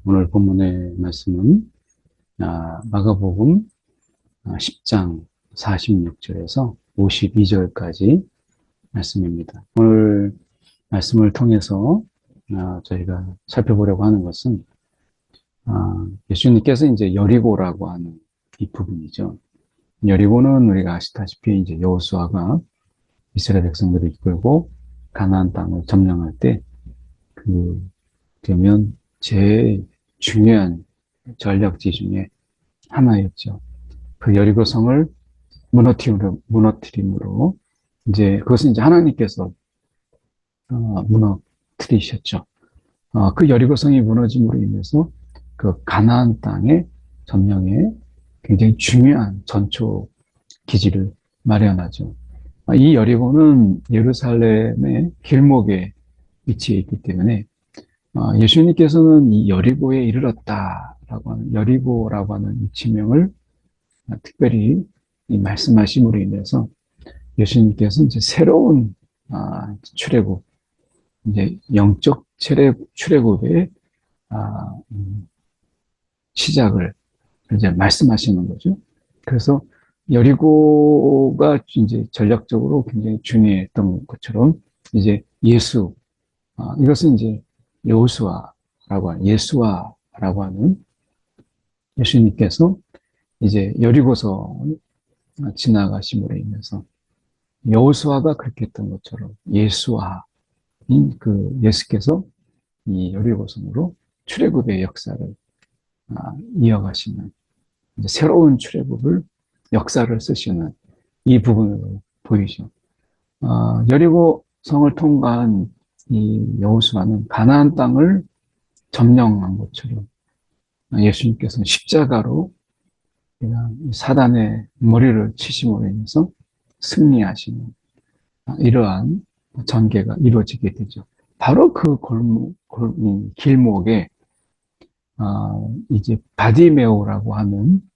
오늘 본문의 말씀은 마가복음 10장 46절에서 52절까지 말씀입니다. 오늘 말씀을 통해서 저희가 살펴보려고 하는 것은 예수님께서 이제 여리고라고 하는 이 부분이죠. 여리고는 우리가 아시다시피 이제 여호수아가 이스라엘 백성들을 이끌고 가나안 땅을 점령할 때 그러면 제일 중요한 전략지 중에 하나였죠. 그 여리고성을 무너뜨림으로 이제 그것은 이제 하나님께서 무너뜨리셨죠. 그 여리고성이 무너짐으로 인해서 그 가나안 땅의 점령에 굉장히 중요한 전초 기지를 마련하죠. 이 여리고는 예루살렘의 길목에 위치해 있기 때문에 예수님께서는 이 여리고에 이르렀다라고 하는 여리고라고 하는 위치명을 특별히 말씀하심으로 인해서 예수님께서 이제 새로운 출애굽, 이제 영적 출애굽의 시작을 이제 말씀하시는 거죠. 그래서 여리고가 이제 전략적으로 굉장히 중요했던 것처럼 이제 이것은 이제 예수아라고 하는 예수님께서 이제 여리고성을 지나가심으로 인해서 여호수아가 그렇게 했던 것처럼 예수아인 예수께서 이 여리고성으로 출애굽의 역사를 이어가시는 이제 새로운 출애굽을 역사를 쓰시는 이 부분으로 보이죠. 여리고성을 통과한 이 여호수아는 가나안 땅을 점령한 것처럼 예수님께서는 십자가로 사단의 머리를 치심으로 인해서 승리하시는 이러한 전개가 이루어지게 되죠. 바로 그 길목에 이제 바디메오라고 하는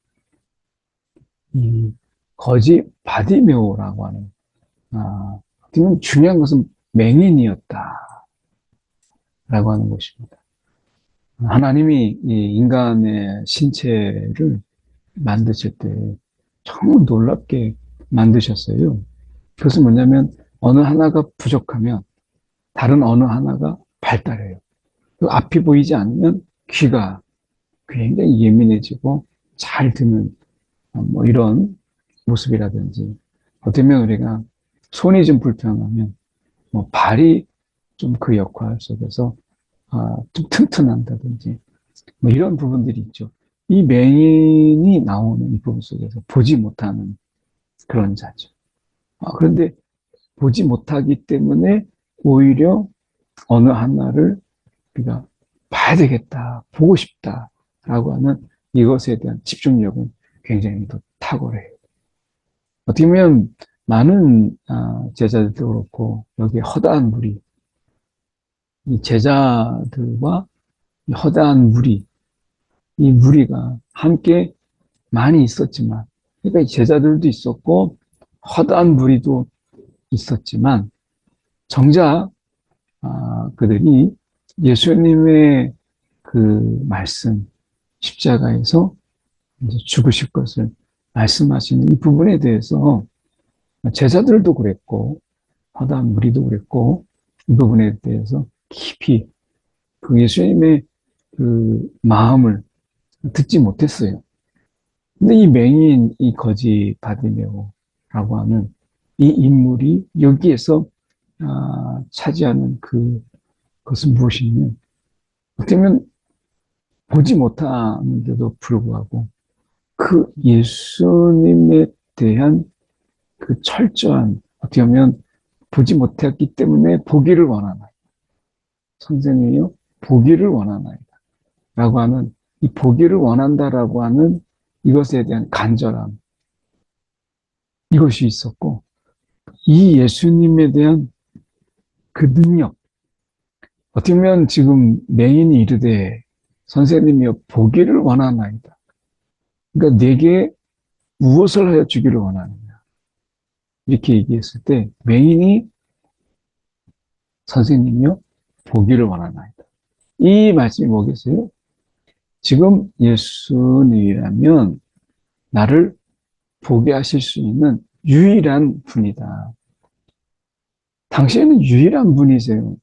이 거지 바디메오라고 하는 중요한 것은 맹인이었다라고 하는 것입니다. 하나님이 이 인간의 신체를 만드실 때 정말 놀랍게 만드셨어요. 그것은 뭐냐면 어느 하나가 부족하면 다른 어느 하나가 발달해요. 그 앞이 보이지 않으면 귀가 굉장히 예민해지고 잘 듣는 뭐 이런 모습이라든지, 어쩌면 우리가 손이 좀 불편하면 뭐 발이 좀 그 역할 속에서 좀 튼튼한다든지 뭐 이런 부분들이 있죠. 이 맹인이 나오는 이 부분 속에서 보지 못하는 그런 자죠. 그런데 보지 못하기 때문에 오히려 어느 하나를 우리가 봐야 되겠다, 보고 싶다라고 하는 이것에 대한 집중력은 굉장히 더 탁월해요. 어떻게 보면 많은 제자들도 그렇고 여기 허다한 무리, 이 제자들과 이 허다한 무리, 이 무리가 함께 많이 있었지만, 그러니까 이 제자들도 있었고 허다한 무리도 있었지만 정작 그들이 예수님의 그 말씀, 십자가에서 이제 죽으실 것을 말씀하시는 이 부분에 대해서 제자들도 그랬고 허다한 무리도 그랬고 이 부분에 대해서 깊이 그 예수님의 그 마음을 듣지 못했어요. 근데 이 맹인, 이 거지 바디메오라고 하는 이 인물이 여기에서 차지하는 그것은 무엇이냐면, 어떻게 보면 보지 못하는데도 불구하고 그 예수님에 대한 그 철저한, 어떻게 보면 보지 못했기 때문에 보기를 원하나이다. 선생님이요, 보기를 원하나이다. 라고 하는, 이 보기를 원한다라고 하는 이것에 대한 간절함, 이것이 있었고, 이 예수님에 대한 그 능력, 어떻게 보면 지금 맹인이 이르되 선생님이여 보기를 원하나이다. 그러니까 내게 무엇을 하여 주기를 원하느냐. 이렇게 얘기했을 때 맹인이 선생님이여 보기를 원하나이다. 이 말씀이 뭐겠어요? 지금 예수님이라면 나를 보게 하실 수 있는 유일한 분이다. 당시에는 유일한 분이세요.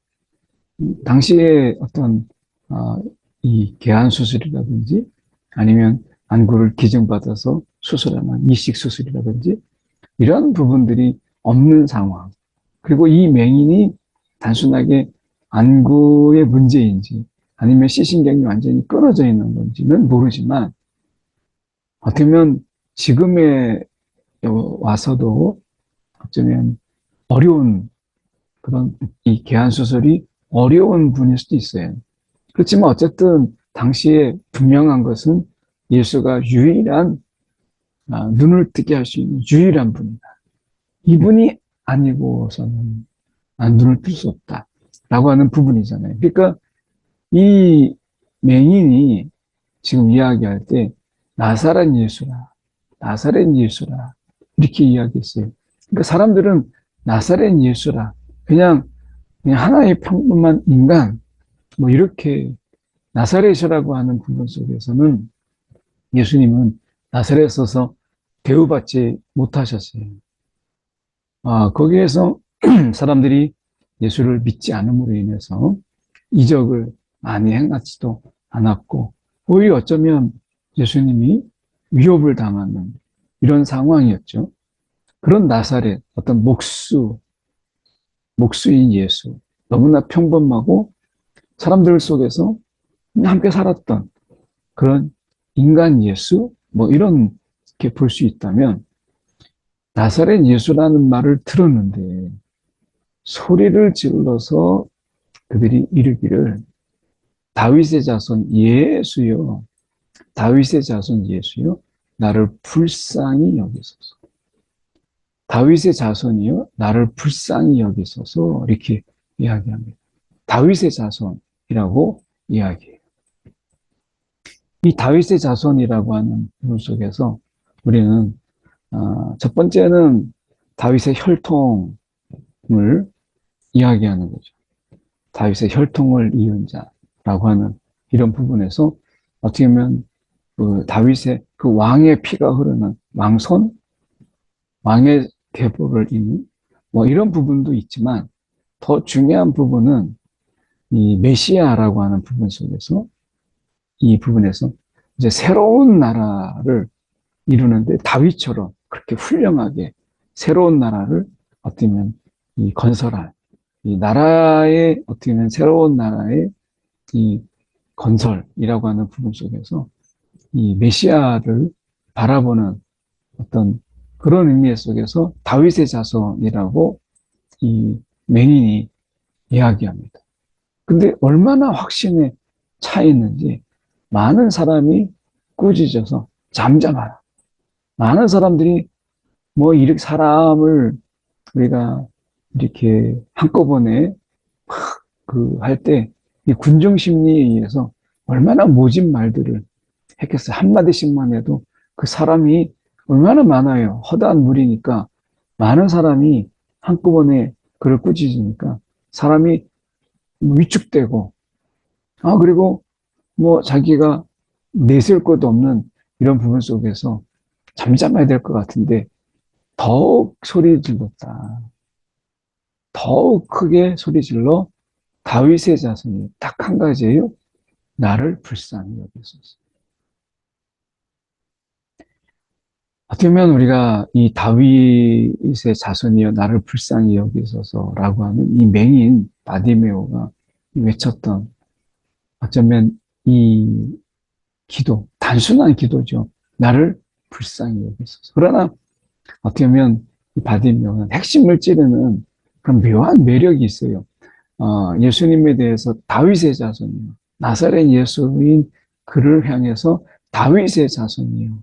당시에 어떤 이 개안 수술이라든지 아니면 안구를 기증받아서 수술하는 이식 수술이라든지 이런 부분들이 없는 상황. 그리고 이 맹인이 단순하게 안구의 문제인지 아니면 시신경이 완전히 끊어져 있는 건지는 모르지만 어떻게 보면 지금에 와서도 어쩌면 어려운 그런 이 개안 수술이 어려운 분일 수도 있어요. 그렇지만 어쨌든 당시에 분명한 것은 예수가 유일한 눈을 뜨게 할 수 있는 유일한 분이다. 이분이 아니고서는 눈을 뜰 수 없다라고 하는 부분이잖아요. 그러니까 이 맹인이 지금 이야기할 때 나사렛 예수라, 나사렛 예수라 이렇게 이야기했어요. 그러니까 사람들은 나사렛 예수라 그냥 하나의 평범한 인간 뭐 이렇게 나사렛이라고 하는 부분 속에서는 예수님은 나사렛에서 대우받지 못하셨어요. 거기에서 사람들이 예수를 믿지 않음으로 인해서 이적을 많이 행하지도 않았고 오히려 어쩌면 예수님이 위협을 당하는 이런 상황이었죠. 그런 나사렛, 어떤 목수인 예수, 너무나 평범하고 사람들 속에서 함께 살았던 그런 인간 예수, 뭐 이렇게 볼 수 있다면 나사렛 예수라는 말을 들었는데 소리를 질러서 그들이 이르기를 다윗의 자손 예수여, 다윗의 자손 예수여, 나를 불쌍히 여기소서. 다윗의 자손이여, 나를 불쌍히 여기소서 이렇게 이야기합니다. 다윗의 자손이라고 이야기해요. 이 다윗의 자손이라고 하는 부분 속에서 우리는 첫 번째는 다윗의 혈통을 이야기하는 거죠. 다윗의 혈통을 이은 자라고 하는 이런 부분에서 어떻게 보면 그 다윗의 그 왕의 피가 흐르는 왕손, 왕의 계보를 잇는 뭐 이런 부분도 있지만 더 중요한 부분은 이 메시아라고 하는 부분 속에서 이 부분에서 이제 새로운 나라를 이루는데 다윗처럼 그렇게 훌륭하게 새로운 나라를 어떻게 보면 이 건설할 이 나라의 어떻게 보면 새로운 나라의 이 건설이라고 하는 부분 속에서 이 메시아를 바라보는 어떤 그런 의미 속에서 다윗의 자손이라고 이 맹인이 이야기합니다. 근데 얼마나 확신에 차 있는지 많은 사람이 꾸짖어서 잠잠하라. 많은 사람들이 뭐 이렇게 사람을 우리가 이렇게 한꺼번에 할 때 이 군중 심리에 의해서 얼마나 모진 말들을 했겠어요. 한마디씩만 해도 그 사람이 얼마나 많아요. 허다한 무리니까 많은 사람이 한꺼번에 그를 꾸짖으니까 사람이 위축되고 그리고 뭐 자기가 내세울 것도 없는 이런 부분 속에서 잠잠해야 될 것 같은데 더욱 소리 질렀다. 더욱 크게 소리 질러 다윗의 자손이 딱 한 가지예요. 나를 불쌍히 여기소서. 어떻게 보면 우리가 이 다윗의 자손이여 나를 불쌍히 여기소서라고 하는 이 맹인 바디메오가 외쳤던 어쩌면 이 기도, 단순한 기도죠. 나를 불쌍히 여기소서. 그러나 어떻게 보면 이 바디메오는 핵심을 찌르는 그런 묘한 매력이 있어요. 예수님에 대해서 다윗의 자손이요. 나사렛 예수인 그를 향해서 다윗의 자손이요.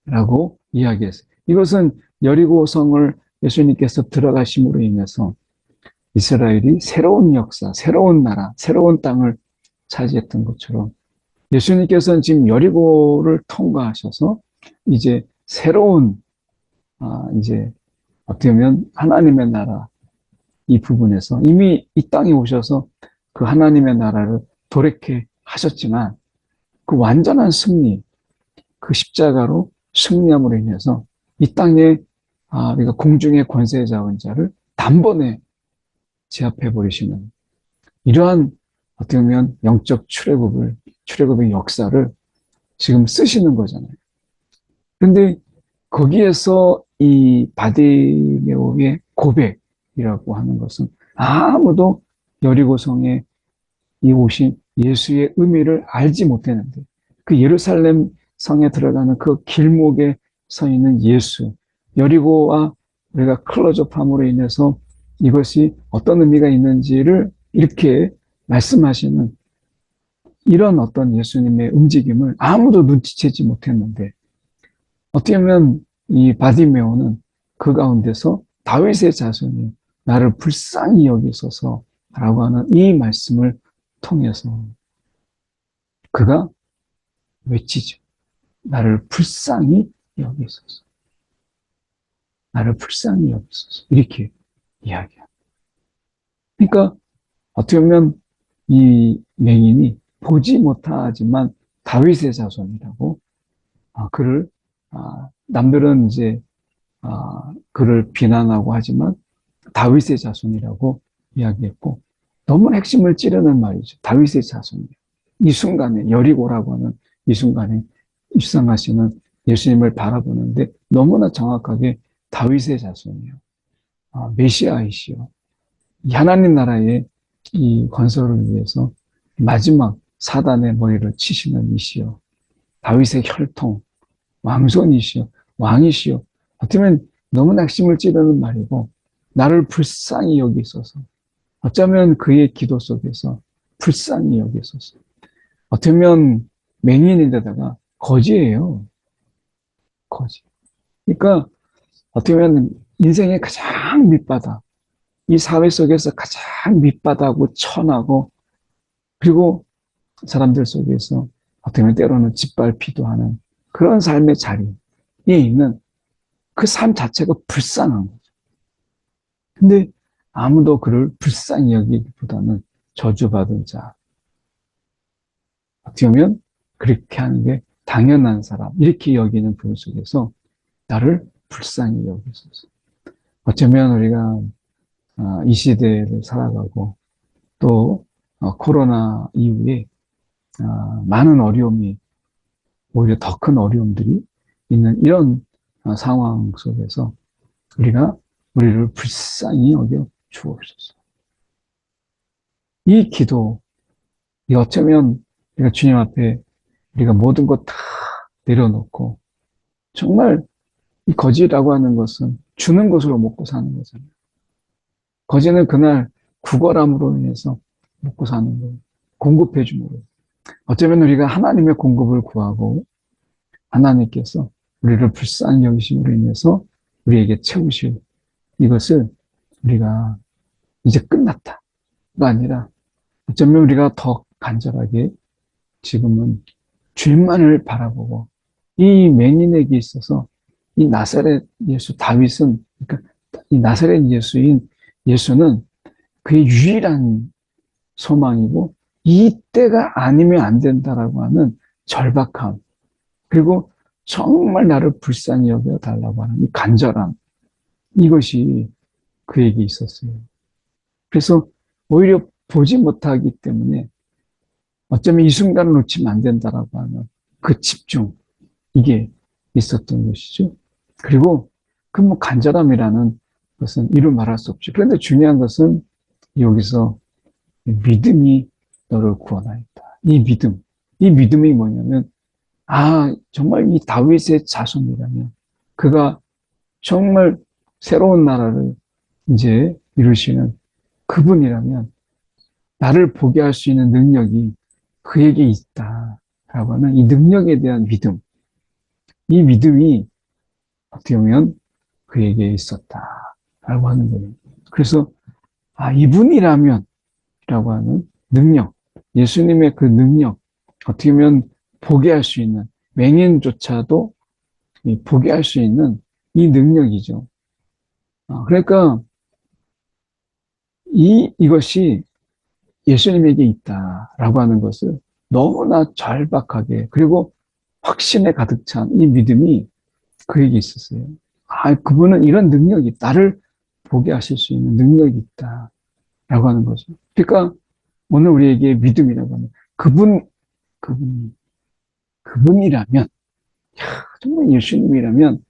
라고 이야기했어요. 이것은 여리고 성을 예수님께서 들어가심으로 인해서 이스라엘이 새로운 역사, 새로운 나라, 새로운 땅을 차지했던 것처럼 예수님께서는 지금 여리고를 통과하셔서 이제 새로운, 이제 어떻게 보면 하나님의 나라 이 부분에서 이미 이 땅에 오셔서 그 하나님의 나라를 도래케 하셨지만 그 완전한 승리, 그 십자가로 승리함으로 인해서 이 땅에 우리가 공중의 권세 잡은 자를 단번에 제압해 버리시는 이러한 어떻게 보면 영적 출애굽의 역사를 지금 쓰시는 거잖아요. 그런데 거기에서 이 바디메오의 고백이라고 하는 것은 아무도 여리고성에 이 오신 예수의 의미를 알지 못했는데 그 예루살렘 성에 들어가는 그 길목에 서 있는 예수, 여리고와 우리가 클로즈업함으로 인해서 이것이 어떤 의미가 있는지를 이렇게 말씀하시는 이런 어떤 예수님의 움직임을 아무도 눈치채지 못했는데 어떻게 보면 이 바디메오는 그 가운데서 다윗의 자손이 나를 불쌍히 여기소서 라고 하는 이 말씀을 통해서 그가 외치죠. 나를 불쌍히 여기소서. 나를 불쌍히 여기소서. 이렇게 이야기합니다. 그러니까 어떻게 보면 이 맹인이 보지 못하지만 다윗의 자손이라고 그를 남들은 이제 그를 비난하고 하지만 다윗의 자손이라고 이야기했고 너무 핵심을 찌르는 말이죠. 다윗의 자손이에요. 이 순간에 여리고라고 하는 이 순간에 입성하시는 예수님을 바라보는데 너무나 정확하게 다윗의 자손이에요. 메시아이시요. 하나님 나라의 이 건설을 위해서 마지막 사단의 머리를 치시는 이시요. 다윗의 혈통, 왕손이시요. 왕이시요. 어떻게 보면 너무나 핵심을 찌르는 말이고 나를 불쌍히 여기소서. 어쩌면 그의 기도 속에서 불쌍히 여기소서. 어떻게 보면 맹인인데다가 거지예요. 거지. 그러니까 어떻게 보면 인생의 가장 밑바닥, 이 사회 속에서 가장 밑바닥하고 천하고 그리고 사람들 속에서 어떻게 보면 때로는 짓밟히도 하는 그런 삶의 자리에 있는 그 삶 자체가 불쌍한 거죠. 근데 아무도 그를 불쌍히 여기기보다는 저주받은 자. 어떻게 보면 그렇게 하는 게 당연한 사람. 이렇게 여기는 분 속에서 나를 불쌍히 여기소서. 어쩌면 우리가 이 시대를 살아가고 또 코로나 이후에 많은 어려움이 오히려 더 큰 어려움들이 있는 이런 상황 속에서 우리를 불쌍히 여겨 주옵소서. 이 기도, 이 어쩌면 우리가 주님 앞에 우리가 모든 것 다 내려놓고 정말 이 거지라고 하는 것은 주는 것으로 먹고 사는 거잖아요. 거지는 그날 구걸함으로 인해서 먹고 사는 거예요. 공급해 줌으로. 어쩌면 우리가 하나님의 공급을 구하고 하나님께서 우리를 불쌍히 여기심으로 인해서 우리에게 채우실 이것을 우리가 이제 끝났다가 아니라 어쩌면 우리가 더 간절하게 지금은 주님만을 바라보고 이 맹인에게 있어서 이 나사렛 예수 다윗은 그러니까 이 나사렛 예수는 그의 유일한 소망이고 이때가 아니면 안 된다라고 하는 절박함 그리고 정말 나를 불쌍히 여겨 달라고 하는 이 간절함 이것이 그에게 있었어요. 그래서 오히려 보지 못하기 때문에 어쩌면 이 순간을 놓치면 안 된다라고 하는 그 집중 이게 있었던 것이죠. 그리고 그 뭐 간절함이라는 것은 이루 말할 수 없죠. 그런데 중요한 것은 여기서 믿음이 너를 구원하였다. 이 믿음이 뭐냐면 정말 이 다윗의 자손이라면 그가 정말 새로운 나라를 이제 이루시는 그분이라면 나를 보게 할 수 있는 능력이 그에게 있다라고 하는 이 능력에 대한 믿음. 이 믿음이 어떻게 보면 그에게 있었다라고 하는 거예요. 그래서 이분이라면 라고 하는 능력, 예수님의 그 능력, 어떻게 보면 보게 할 수 있는 맹인조차도 보게 할 수 있는 이 능력이죠. 그러니까 이것이 예수님에게 있다라고 하는 것을 너무나 절박하게 그리고 확신에 가득 찬 이 믿음이 그에게 있었어요. 아, 그분은 이런 능력이 나를 보게 하실 수 있는 능력이 있다라고 하는 거죠. 그러니까 오늘 우리에게 믿음이라고 하는 그분, 그분이라면, 정말 예수님이라면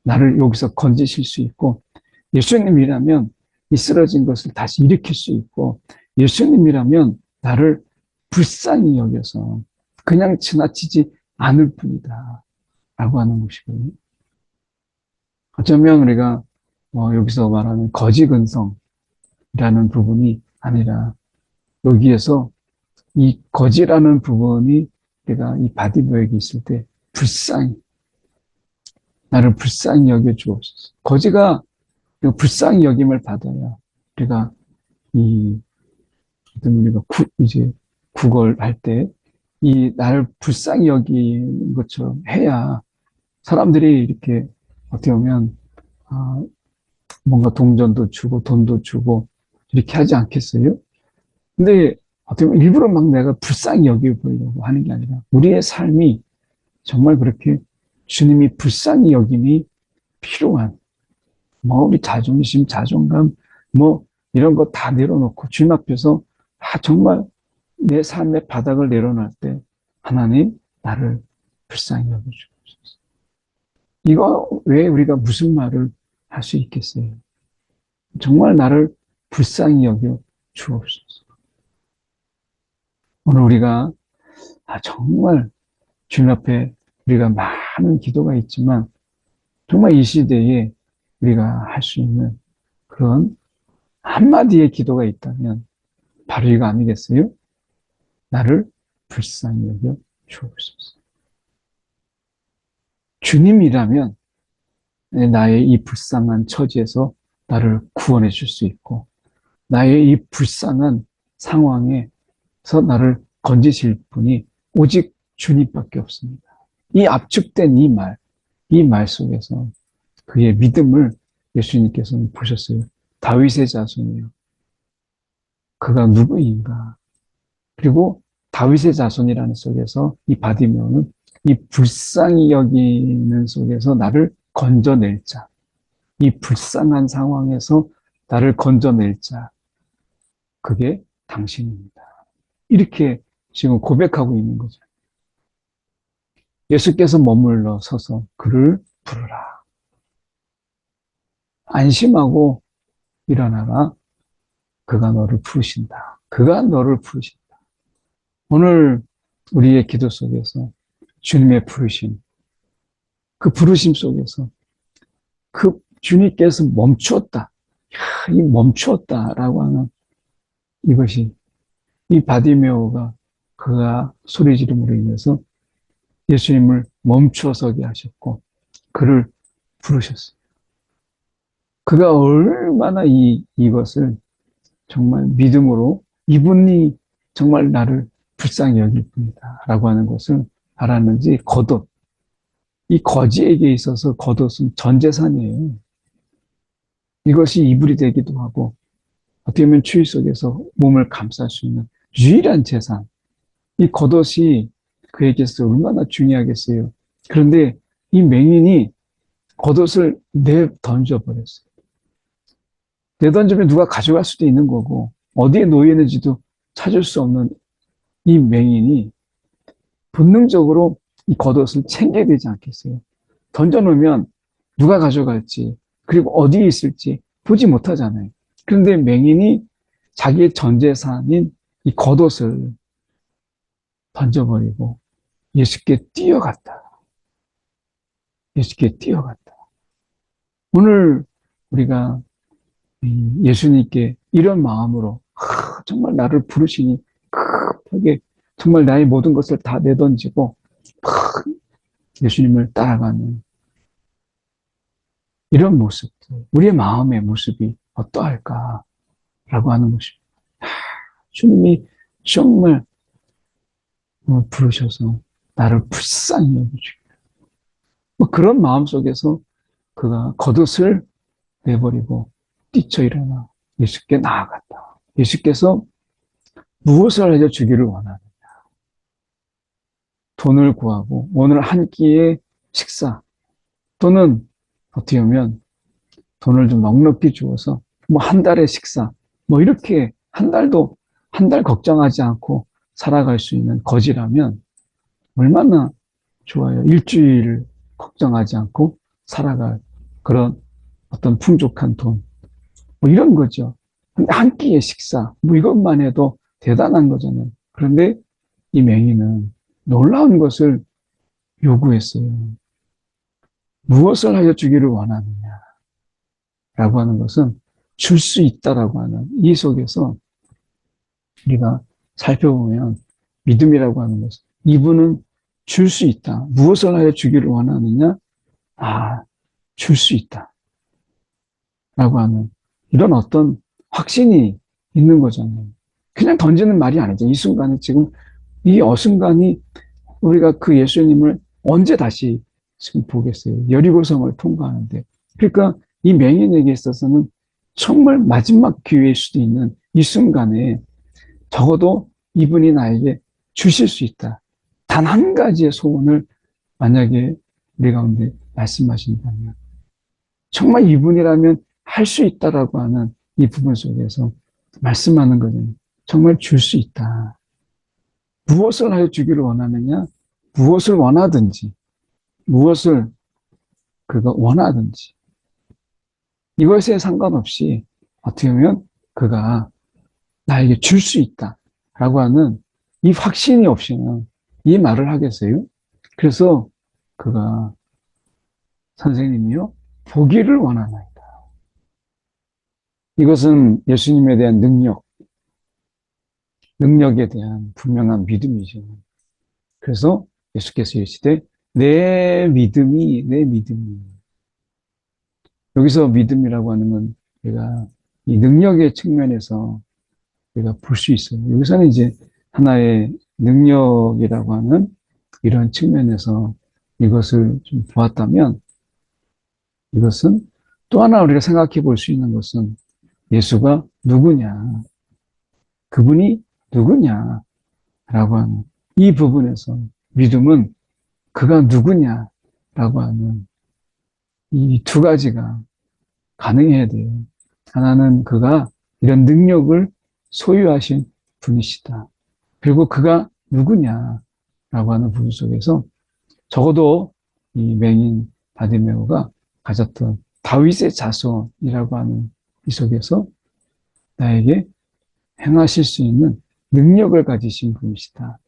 나를 여기서 건지실 수 있고, 예수님이라면 이 쓰러진 것을 다시 일으킬 수 있고, 예수님이라면 나를 불쌍히 여겨서 그냥 지나치지 않을 뿐이다. 라고 하는 것이거든요. 어쩌면 우리가 여기서 말하는 거지 근성이라는 부분이 아니라 여기에서 이 거지라는 부분이 내가 이 바디메오에게 있을 때 불쌍히 나를 불쌍히 여겨주옵소서. 거지가 불쌍히 여김을 받아야 우리가 이 어떤 우리가 이제 국어할 때 이 나를 불쌍히 여기는 것처럼 해야 사람들이 이렇게 어떻게 보면 뭔가 동전도 주고 돈도 주고 이렇게 하지 않겠어요? 근데 어떻게 보면 일부러 막 내가 불쌍히 여겨보려고 하는 게 아니라 우리의 삶이 정말 그렇게 주님이 불쌍히 여김이 필요한 우리 자존심, 자존감 이런 거 다 내려놓고 주님 앞에서 정말 내 삶의 바닥을 내려놓을 때 하나님 나를 불쌍히 여겨주옵소서. 이거 왜 우리가 무슨 말을 할 수 있겠어요? 정말 나를 불쌍히 여겨 주옵소서. 오늘 우리가 정말 주님 앞에 우리가 많은 기도가 있지만 정말 이 시대에 우리가 할 수 있는 그런 한마디의 기도가 있다면 바로 이거 아니겠어요? 나를 불쌍히 여겨 주옵소서. 주님이라면 나의 이 불쌍한 처지에서 나를 구원해 줄 수 있고 나의 이 불쌍한 상황에서 나를 건지실 분이 오직 주님밖에 없습니다. 이 압축된 이 말 속에서 그의 믿음을 예수님께서는 보셨어요. 다윗의 자손이요. 그가 누구인가? 그리고 다윗의 자손이라는 속에서 이 바디메오는 이 불쌍히 여기는 속에서 나를 건져낼 자, 이 불쌍한 상황에서 나를 건져낼 자, 그게 당신입니다. 이렇게 지금 고백하고 있는 거죠. 예수께서 머물러 서서 그를 부르라. 안심하고 일어나라. 그가 너를 부르신다. 그가 너를 부르신다. 오늘 우리의 기도 속에서 주님의 부르심, 그 부르심 속에서 그 주님께서 멈추었다. 이 멈추었다라고 하는 이것이 이 바디메오가 그가 소리 지름으로 인해서 예수님을 멈추어서게 하셨고 그를 부르셨어요. 그가 얼마나 이것을 정말 믿음으로 이분이 정말 나를 불쌍히 여길 뿐이다 라고 하는 것을 알았는지 겉옷, 이 거지에게 있어서 겉옷은 전 재산이에요. 이것이 이불이 되기도 하고 어떻게 보면 추위 속에서 몸을 감쌀 수 있는 유일한 재산. 이 겉옷이 그에게서 얼마나 중요하겠어요. 그런데 이 맹인이 겉옷을 내던져버렸어요. 내던지면 누가 가져갈 수도 있는 거고 어디에 놓여있는지도 찾을 수 없는 이 맹인이 본능적으로 이 겉옷을 챙겨야 되지 않겠어요? 던져놓으면 누가 가져갈지 그리고 어디에 있을지 보지 못하잖아요. 그런데 맹인이 자기의 전 재산인 이 겉옷을 던져버리고 예수께 뛰어갔다. 예수께 뛰어갔다. 오늘 우리가 예수님께 이런 마음으로 정말 나를 부르시니 급하게 정말 나의 모든 것을 다 내던지고 예수님을 따라가는 이런 모습들, 우리의 마음의 모습이 어떠할까라고 하는 것입니다. 주님이 정말 부르셔서 나를 불쌍히 여겨주시고 그런 마음 속에서 그가 겉옷을 내버리고 뛰쳐 일어나 예수께 나아갔다. 예수께서 무엇을 알려주기를 원하느냐. 돈을 구하고 오늘 한 끼의 식사 또는 어떻게 보면 돈을 좀 넉넉히 주어서 뭐 한 달의 식사 뭐 이렇게 한 달 걱정하지 않고 살아갈 수 있는 거지라면 얼마나 좋아요. 일주일 걱정하지 않고 살아갈 그런 어떤 풍족한 돈. 뭐 이런 거죠. 근데 한 끼의 식사, 뭐 이것만 해도 대단한 거잖아요. 그런데 이 맹인은 놀라운 것을 요구했어요. 무엇을 하여 주기를 원하느냐라고 하는 것은 줄 수 있다라고 하는 이 속에서 우리가 살펴보면 믿음이라고 하는 것은 이분은 줄 수 있다. 무엇을 하여 주기를 원하느냐? 아, 줄 수 있다. 라고 하는 이런 어떤 확신이 있는 거잖아요. 그냥 던지는 말이 아니죠. 이 순간에 지금 이 어순간이 우리가 그 예수님을 언제 다시 지금 보겠어요. 여리고성을 통과하는데. 그러니까 이 맹인에게 있어서는 정말 마지막 기회일 수도 있는 이 순간에 적어도 이분이 나에게 주실 수 있다. 단 한 가지의 소원을 만약에 우리 가운데 말씀하신다면 정말 이분이라면 할 수 있다라고 하는 이 부분 속에서 말씀하는 거는 정말 줄 수 있다. 무엇을 하여 주기를 원하느냐? 무엇을 원하든지, 무엇을 그가 원하든지 이것에 상관없이 어떻게 보면 그가 나에게 줄 수 있다라고 하는 이 확신이 없이는 이 말을 하겠어요? 그래서 그가 선생님이요 보기를 원하나이다. 이것은 예수님에 대한 능력에 대한 분명한 믿음이죠. 그래서 예수께서 이르시되 내 믿음이 여기서 믿음이라고 하는 건 우리가 이 능력의 측면에서 우리가 볼 수 있어요. 여기서는 이제 하나의 능력이라고 하는 이런 측면에서 이것을 좀 보았다면 이것은 또 하나 우리가 생각해 볼 수 있는 것은 예수가 누구냐, 그분이 누구냐라고 하는 이 부분에서 믿음은 그가 누구냐라고 하는 이 두 가지가 가능해야 돼요. 하나는 그가 이런 능력을 소유하신 분이시다. 그리고 그가 누구냐라고 하는 부분 속에서 적어도 이 맹인 바디메오가 가졌던 다윗의 자손이라고 하는 이 속에서 나에게 행하실 수 있는 능력을 가지신 분이시다.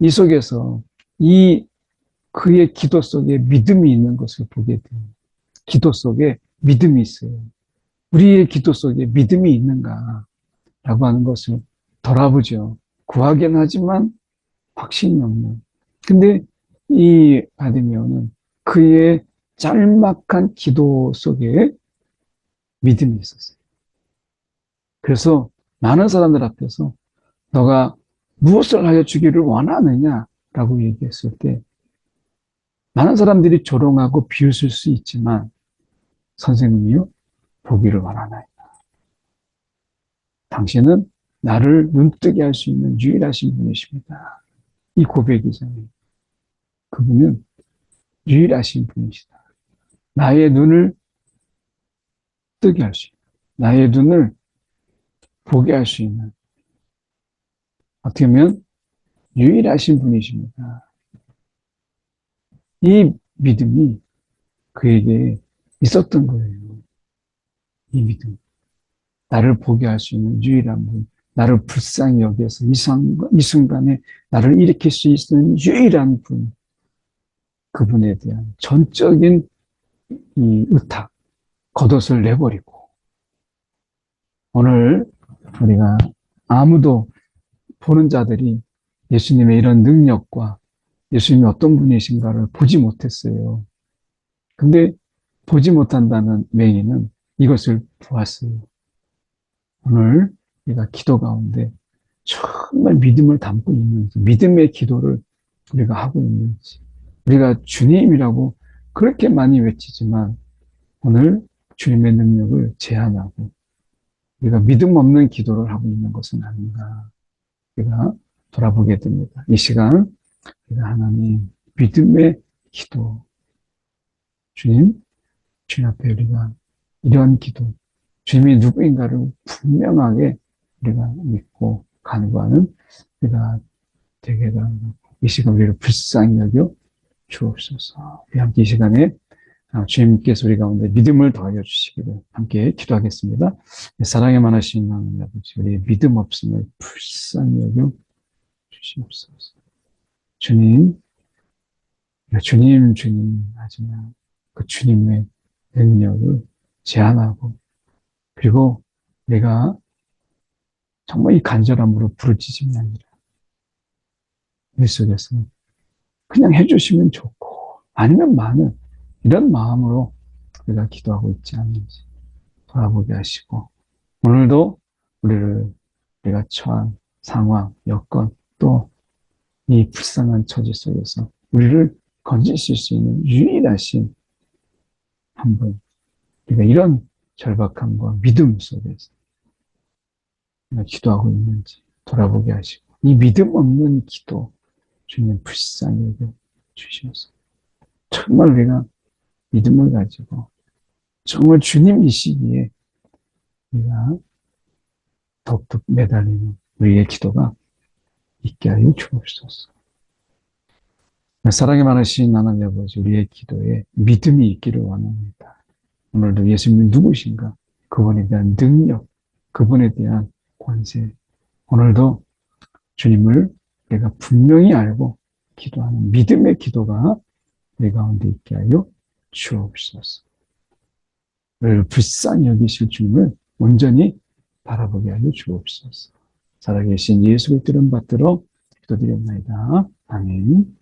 이 속에서 이 그의 기도 속에 믿음이 있는 것을 보게 돼요. 기도 속에 믿음이 있어요. 우리의 기도 속에 믿음이 있는가? 라고 하는 것을 돌아보죠. 구하긴 하지만 확신이 없는. 근데 이 바디메오는 그의 짤막한 기도 속에 믿음이 있었어요. 그래서 많은 사람들 앞에서 너가 무엇을 하여 주기를 원하느냐라고 얘기했을 때 많은 사람들이 조롱하고 비웃을 수 있지만 선생님이요 보기를 원하나이다. 당신은 나를 눈뜨게 할 수 있는 유일하신 분이십니다. 이 고백이잖아요. 그분은 유일하신 분이시다. 나의 눈을 뜨게 할 수 있는, 나의 눈을 보게 할 수 있는, 어떻게 보면 유일하신 분이십니다. 이 믿음이 그에게 있었던 거예요. 이 믿음. 나를 보게 할 수 있는 유일한 분, 나를 불쌍히 여겨서 이 순간에 나를 일으킬 수 있는 유일한 분, 그분에 대한 전적인 이 의탁, 겉옷을 내버리고 오늘 우리가 아무도 보는 자들이 예수님의 이런 능력과 예수님이 어떤 분이신가를 보지 못했어요. 근데 보지 못한다는 맹인은 이것을 보았어요. 오늘 우리가 기도 가운데 정말 믿음을 담고 있는지, 믿음의 기도를 우리가 하고 있는지, 우리가 주님이라고 그렇게 많이 외치지만 오늘 주님의 능력을 제한하고 우리가 믿음 없는 기도를 하고 있는 것은 아닌가 우리가 돌아보게 됩니다. 이 시간 우리가 하나님, 믿음의 기도, 주님, 주님 앞에 우리가 이러한 기도, 주님이 누구인가를 분명하게 우리가 믿고 간구하는 우리가 되게 해달라고. 이 시간 우리를 불쌍히 여겨 주옵소서. 우리 함께 이 시간에 주님께서 우리 가운데 믿음을 더하여 주시기를 함께 기도하겠습니다. 사랑에 많으신 하나님 아버지, 우리의 믿음 없음을 불쌍히 여겨 주시옵소서. 주님, 주님, 주님 하지만 그 주님의 능력을 제한하고, 그리고 내가 정말 이 간절함으로 부르짖음이 아니라 우리 속에서 그냥 해주시면 좋고 아니면 많은 이런 마음으로 우리가 기도하고 있지 않는지 돌아보게 하시고, 오늘도 우리가 처한 상황, 여건, 또 이 불쌍한 처지 속에서 우리를 건지실 수 있는 유일하신 한 분, 우리가 이런 절박함과 믿음 속에서 우리가 기도하고 있는지 돌아보게 하시고, 이 믿음 없는 기도 주님 불쌍히 여겨 주셔서 정말 우리가 믿음을 가지고 정말 주님이시기에 우리가 더욱더 매달리는 우리의 기도가 있게 하여 주옵소서. 사랑이 많으신 하나님 아버지, 우리의 기도에 믿음이 있기를 원합니다. 오늘도 예수님이 누구신가, 그분에 대한 능력, 그분에 대한 권세, 오늘도 주님을 내가 분명히 알고 기도하는 믿음의 기도가 내 가운데 있게 하여 주옵소서. 우리를 불쌍히 여기실 주님을 온전히 바라보게 하여 주옵소서. 살아계신 예수 그리스도를 받들어 기도드렸나이다. 아멘.